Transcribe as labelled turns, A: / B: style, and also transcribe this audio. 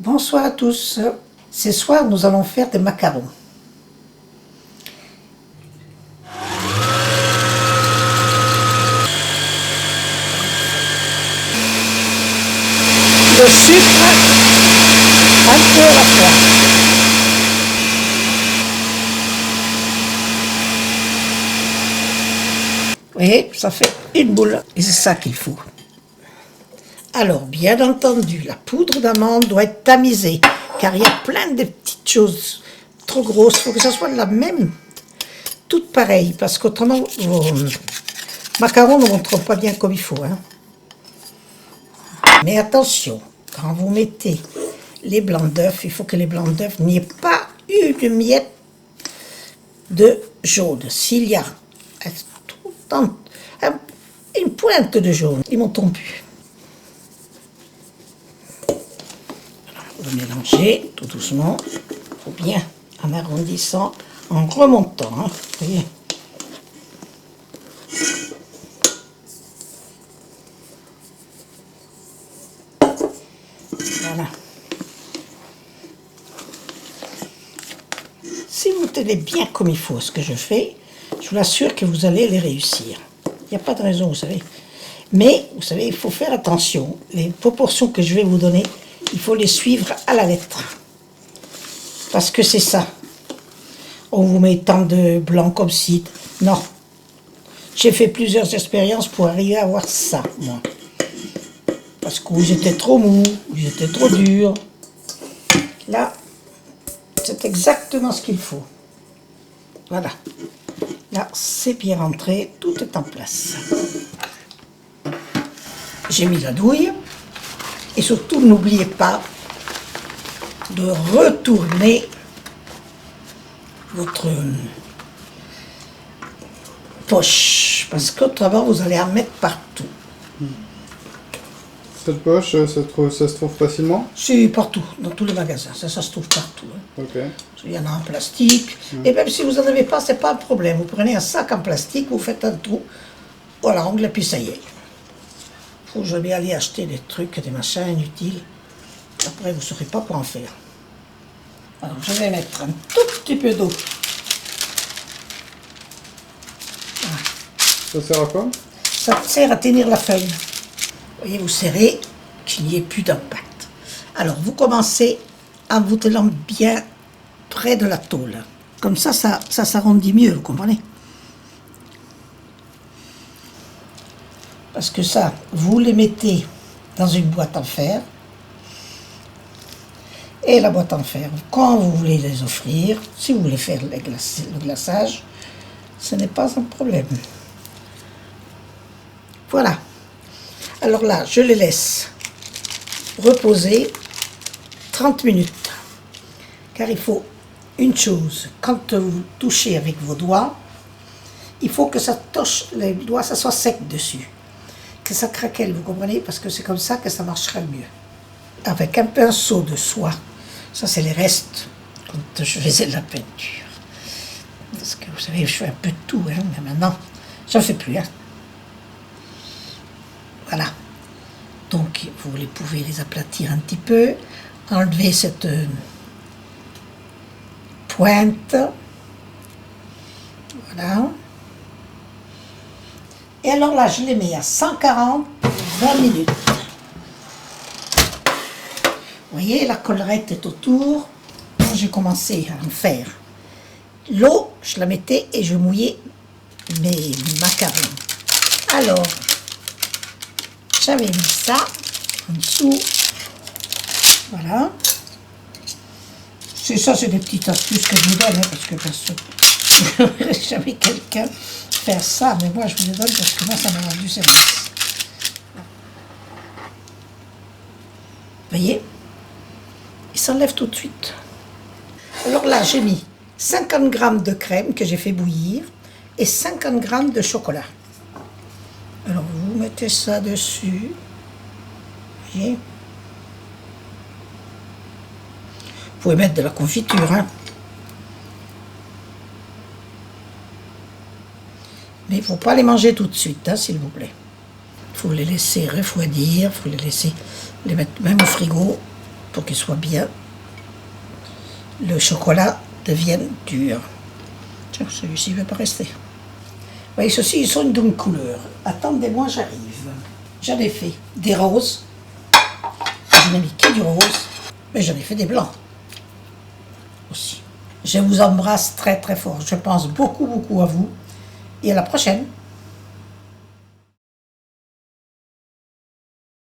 A: Bonsoir à tous. Ce soir, nous allons faire des macarons. Le sucre, un peu à la fois. Vous voyez, ça fait une boule et c'est ça qu'il faut. Alors, bien entendu, la poudre d'amande doit être tamisée, car il y a plein de petites choses trop grosses. Il faut que ça soit de la même, toute pareille, parce qu'autrement, vos macarons ne monteront pas bien comme il faut. Hein. Mais attention, quand vous mettez les blancs d'œufs, il faut que les blancs d'œufs n'y ait pas une miette de jaune. S'il y a une pointe de jaune, ils m'ont tombu. On va mélanger tout doucement, ou bien en arrondissant, en remontant. Hein, vous voyez. Voilà. Si vous tenez bien comme il faut ce que je fais, je vous assure que vous allez les réussir. Il n'y a pas de raison, vous savez. Mais, vous savez, il faut faire attention. Les proportions que je vais vous donner, il faut les suivre à la lettre. Parce que c'est ça. On vous met tant de blanc comme ci. Non. J'ai fait plusieurs expériences pour arriver à avoir ça, moi. Parce que vous étiez trop mou, vous étiez trop dur. Là, c'est exactement ce qu'il faut. Voilà. Là, c'est bien rentré, tout est en place. J'ai mis la douille. Et surtout, n'oubliez pas de retourner votre poche. Parce qu'autrement, vous allez en mettre partout.
B: Cette poche, ça se trouve facilement?
A: Si, partout, dans tous les magasins. Ça se trouve partout. Hein.
B: Ok.
A: Il y en a en plastique. Et même si vous n'en avez pas, c'est pas un problème. Vous prenez un sac en plastique, vous faites un trou. Voilà, l'angle, et puis ça y est. Faut jamais aller acheter des trucs, des machins inutiles. Après, vous ne saurez pas quoi en faire. Alors, je vais mettre un tout petit peu d'eau. Voilà.
B: Ça sert à quoi?
A: Ça sert à tenir la feuille. Vous voyez, vous serrez, qu'il n'y ait plus d'impact. Alors, vous commencez en vous tenant bien près de la tôle. Comme ça s'arrondit mieux, vous comprenez? Parce que ça, vous les mettez dans une boîte en fer. Et la boîte en fer, quand vous voulez les offrir, si vous voulez faire le glaçage, ce n'est pas un problème. Voilà. Alors là, je les laisse reposer 30 minutes. Car il faut une chose, quand vous touchez avec vos doigts, il faut que ça touche les doigts, ça soit sec dessus. Que ça craquelle, vous comprenez? Parce que c'est comme ça que ça marchera le mieux. Avec un pinceau de soie, ça c'est les restes quand je faisais de la peinture. Parce que vous savez, je fais un peu de tout, hein, mais maintenant, j'en fais plus. Hein. Voilà. Donc, vous pouvez les aplatir un petit peu, enlever cette pointe. Voilà. Et alors là, je les mets à 140 pour 20 minutes. Vous voyez, la collerette est autour. J'ai commencé à en faire. L'eau, je la mettais et je mouillais mes macarons. Alors, j'avais mis ça en dessous. Voilà. C'est ça, c'est des petites astuces que je vous donne, hein, parce que je n'aurais jamais quelqu'un faire ça, mais moi je vous les donne parce que moi ça m'a rendu service. Vous voyez? Il s'enlève tout de suite. Alors là, j'ai mis 50 g de crème que j'ai fait bouillir et 50 g de chocolat. Alors vous mettez ça dessus. Vous voyez? Vous pouvez mettre de la confiture, hein. Mais il ne faut pas les manger tout de suite, hein, s'il vous plaît. Il faut les laisser refroidir, il faut les mettre même au frigo pour qu'il soit bien, le chocolat devienne dur. Tiens, celui-ci ne va pas rester. Vous voyez, ceux-ci, ils sont d'une couleur. Attendez-moi, j'arrive. J'en ai fait des roses. Je n'ai mis que du rose, mais j'en ai fait des blancs aussi. Je vous embrasse très très fort. Je pense beaucoup beaucoup à vous et à la prochaine.